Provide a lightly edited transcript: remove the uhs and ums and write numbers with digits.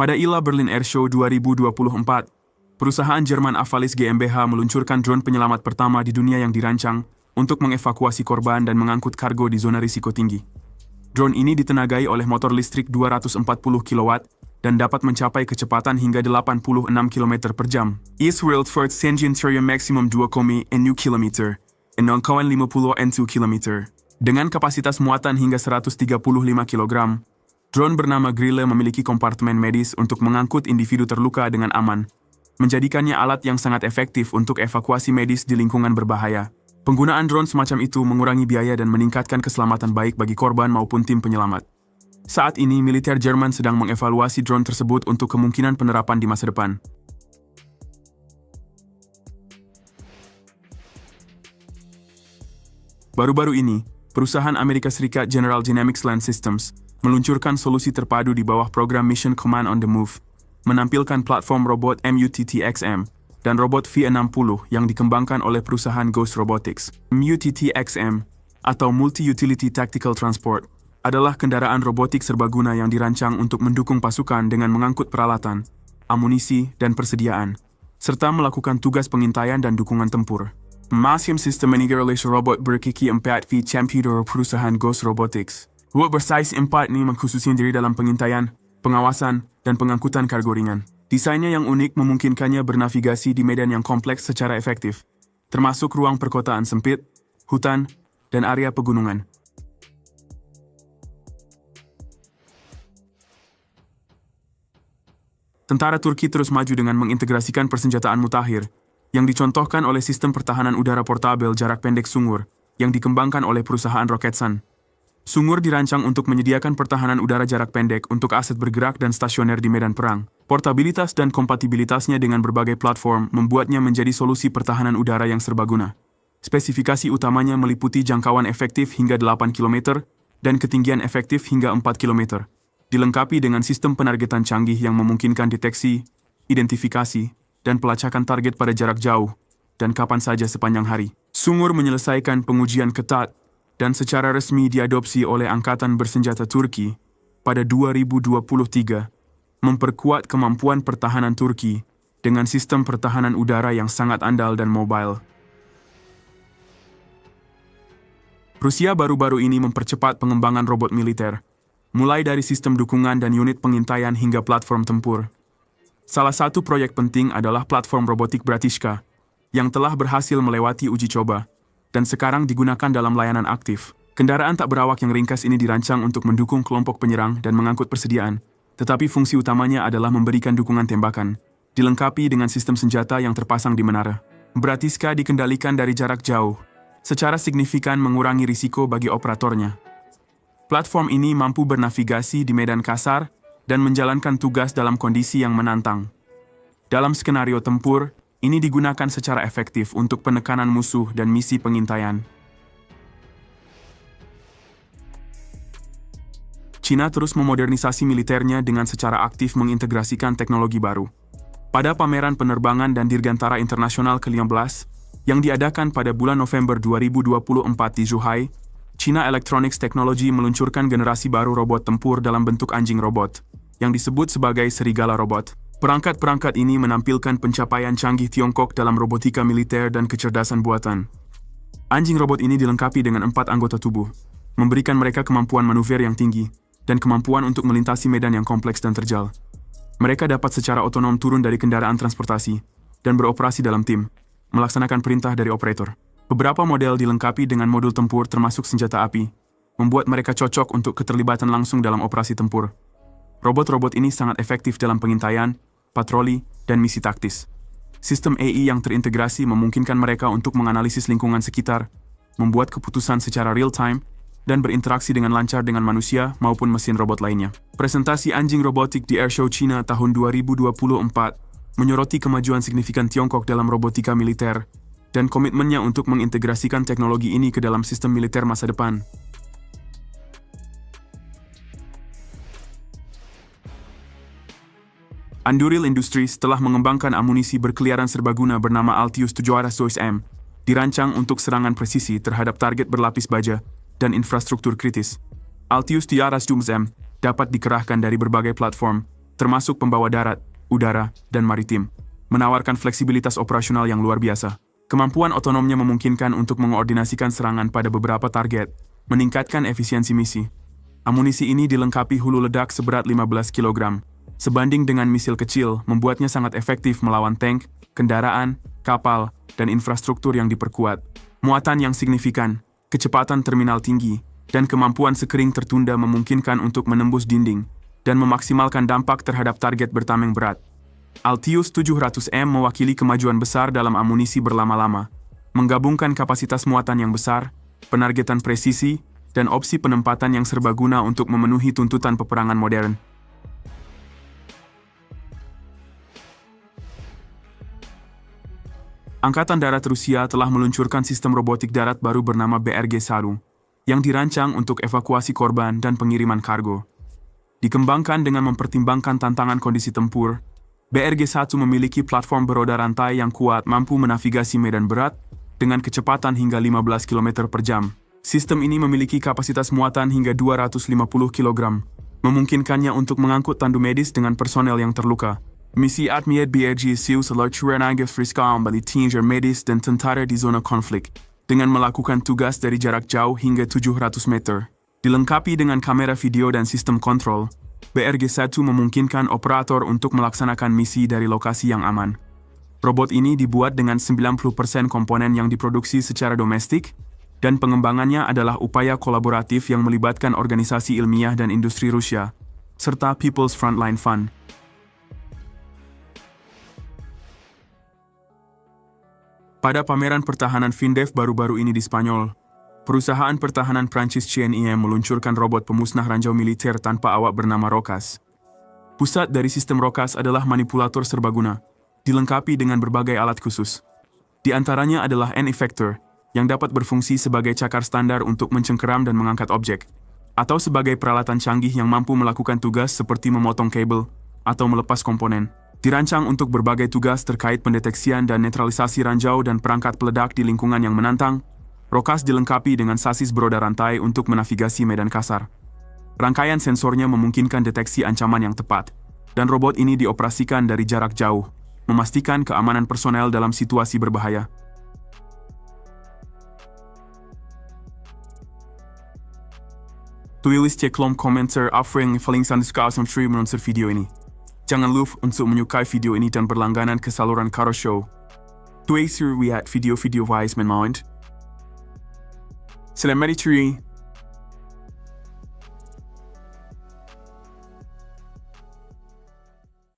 Pada ILA Berlin Air Show 2024, perusahaan Jerman Avalis GmbH meluncurkan drone penyelamat pertama di dunia yang dirancang untuk mengevakuasi korban dan mengangkut kargo di zona risiko tinggi. Drone ini ditenagai oleh motor listrik 240 kW dan dapat mencapai kecepatan hingga 86 km per jam. Eastworld Fort Senjin maximum 2,6 km, 0,50 km. Dengan kapasitas muatan hingga 135 kg, drone bernama Grille memiliki kompartemen medis untuk mengangkut individu terluka dengan aman, menjadikannya alat yang sangat efektif untuk evakuasi medis di lingkungan berbahaya. Penggunaan drone semacam itu mengurangi biaya dan meningkatkan keselamatan baik bagi korban maupun tim penyelamat. Saat ini, militer Jerman sedang mengevaluasi drone tersebut untuk kemungkinan penerapan di masa depan. Baru-baru ini, perusahaan Amerika Serikat General Dynamics Land Systems meluncurkan solusi terpadu di bawah program Mission Command on the Move, menampilkan platform robot MUTT-XM dan robot V60 yang dikembangkan oleh perusahaan Ghost Robotics. MUTT-XM, atau Multi-Utility Tactical Transport, adalah kendaraan robotik serbaguna yang dirancang untuk mendukung pasukan dengan mengangkut peralatan, amunisi, dan persediaan, serta melakukan tugas pengintaian dan dukungan tempur. Masih sistem meniggerless robot berkaki 4 feet computer perusahaan Ghost Robotics. Robot bersize 4 ini mengkhususkan diri dalam pengintaian, pengawasan, dan pengangkutan kargo ringan. Desainnya yang unik memungkinkannya bernavigasi di medan yang kompleks secara efektif, termasuk ruang perkotaan sempit, hutan, dan area pegunungan. Tentara Turki terus maju dengan mengintegrasikan persenjataan mutakhir, yang dicontohkan oleh sistem pertahanan udara portabel jarak pendek Sungur, yang dikembangkan oleh perusahaan Roketsan. Sungur dirancang untuk menyediakan pertahanan udara jarak pendek untuk aset bergerak dan stasioner di medan perang. Portabilitas dan kompatibilitasnya dengan berbagai platform membuatnya menjadi solusi pertahanan udara yang serbaguna. Spesifikasi utamanya meliputi jangkauan efektif hingga 8 km dan ketinggian efektif hingga 4 km. Dilengkapi dengan sistem penargetan canggih yang memungkinkan deteksi, identifikasi, dan pelacakan target pada jarak jauh, dan kapan saja sepanjang hari. Sungur menyelesaikan pengujian ketat dan secara resmi diadopsi oleh Angkatan Bersenjata Turki pada 2023, memperkuat kemampuan pertahanan Turki dengan sistem pertahanan udara yang sangat andal dan mobile. Rusia baru-baru ini mempercepat pengembangan robot militer, mulai dari sistem dukungan dan unit pengintaian hingga platform tempur. Salah satu proyek penting adalah platform robotik Bratishka, yang telah berhasil melewati uji coba, dan sekarang digunakan dalam layanan aktif. Kendaraan tak berawak yang ringkas ini dirancang untuk mendukung kelompok penyerang dan mengangkut persediaan, tetapi fungsi utamanya adalah memberikan dukungan tembakan, dilengkapi dengan sistem senjata yang terpasang di menara. Bratishka dikendalikan dari jarak jauh, secara signifikan mengurangi risiko bagi operatornya. Platform ini mampu bernavigasi di medan kasar dan menjalankan tugas dalam kondisi yang menantang. Dalam skenario tempur, ini digunakan secara efektif untuk penekanan musuh dan misi pengintaian. China terus memodernisasi militernya dengan secara aktif mengintegrasikan teknologi baru. Pada pameran penerbangan dan dirgantara internasional ke-15, yang diadakan pada bulan November 2024 di Zhuhai, China Electronics Technology meluncurkan generasi baru robot tempur dalam bentuk anjing robot, yang disebut sebagai serigala robot. Perangkat-perangkat ini menampilkan pencapaian canggih Tiongkok dalam robotika militer dan kecerdasan buatan. Anjing robot ini dilengkapi dengan 4 anggota tubuh, memberikan mereka kemampuan manuver yang tinggi, dan kemampuan untuk melintasi medan yang kompleks dan terjal. Mereka dapat secara otonom turun dari kendaraan transportasi, dan beroperasi dalam tim, melaksanakan perintah dari operator. Beberapa model dilengkapi dengan modul tempur termasuk senjata api, membuat mereka cocok untuk keterlibatan langsung dalam operasi tempur. Robot-robot ini sangat efektif dalam pengintaian, patroli, dan misi taktis. Sistem AI yang terintegrasi memungkinkan mereka untuk menganalisis lingkungan sekitar, membuat keputusan secara real-time, dan berinteraksi dengan lancar dengan manusia maupun mesin robot lainnya. Presentasi anjing robotik di Airshow China tahun 2024 menyoroti kemajuan signifikan Tiongkok dalam robotika militer dan komitmennya untuk mengintegrasikan teknologi ini ke dalam sistem militer masa depan. Anduril Industries telah mengembangkan amunisi berkeliaran serbaguna bernama Altius 700M, dirancang untuk serangan presisi terhadap target berlapis baja dan infrastruktur kritis. Altius 700M dapat dikerahkan dari berbagai platform, termasuk pembawa darat, udara, dan maritim, menawarkan fleksibilitas operasional yang luar biasa. Kemampuan otonomnya memungkinkan untuk mengoordinasikan serangan pada beberapa target, meningkatkan efisiensi misi. Amunisi ini dilengkapi hulu ledak seberat 15 kg, sebanding dengan misil kecil, membuatnya sangat efektif melawan tank, kendaraan, kapal, dan infrastruktur yang diperkuat. Muatan yang signifikan, kecepatan terminal tinggi, dan kemampuan sekering tertunda memungkinkan untuk menembus dinding dan memaksimalkan dampak terhadap target bertameng berat. Altius 700M mewakili kemajuan besar dalam amunisi berlama-lama, menggabungkan kapasitas muatan yang besar, penargetan presisi, dan opsi penempatan yang serbaguna untuk memenuhi tuntutan peperangan modern. Angkatan Darat Rusia telah meluncurkan sistem robotik darat baru bernama BRG-1, yang dirancang untuk evakuasi korban dan pengiriman kargo. Dikembangkan dengan mempertimbangkan tantangan kondisi tempur, BRG-1 memiliki platform beroda rantai yang kuat mampu menavigasi medan berat dengan kecepatan hingga 15 km per jam. Sistem ini memiliki kapasitas muatan hingga 250 kg, memungkinkannya untuk mengangkut tandu medis dengan personel yang terluka. Misi Admiet BRG-1 seluruhnya friskam bagi tim medis dan tentara di zona konflik, dengan melakukan tugas dari jarak jauh hingga 700 meter. Dilengkapi dengan kamera video dan sistem kontrol, BRG-1 memungkinkan operator untuk melaksanakan misi dari lokasi yang aman. Robot ini dibuat dengan 90% komponen yang diproduksi secara domestik, dan pengembangannya adalah upaya kolaboratif yang melibatkan organisasi ilmiah dan industri Rusia, serta People's Frontline Fund. Pada pameran pertahanan Findef baru-baru ini di Spanyol, perusahaan pertahanan Prancis CNIM meluncurkan robot pemusnah ranjau militer tanpa awak bernama Rokas. Pusat dari sistem Rokas adalah manipulator serbaguna, dilengkapi dengan berbagai alat khusus. Di antaranya adalah N-effector, yang dapat berfungsi sebagai cakar standar untuk mencengkeram dan mengangkat objek, atau sebagai peralatan canggih yang mampu melakukan tugas seperti memotong kabel atau melepas komponen. Dirancang untuk berbagai tugas terkait pendeteksian dan netralisasi ranjau dan perangkat peledak di lingkungan yang menantang, Rokas dilengkapi dengan sasis beroda rantai untuk menavigasi medan kasar. Rangkaian sensornya memungkinkan deteksi ancaman yang tepat, dan robot ini dioperasikan dari jarak jauh, memastikan keamanan personel dalam situasi berbahaya. Tulis cek kolom komentar apa yang paling Anda suka dari menonton video ini. Jangan lupa untuk menyukai video ini dan berlangganan ke saluran Karo Show. Tulis lihat video-video wise mind. Selamat menikmati.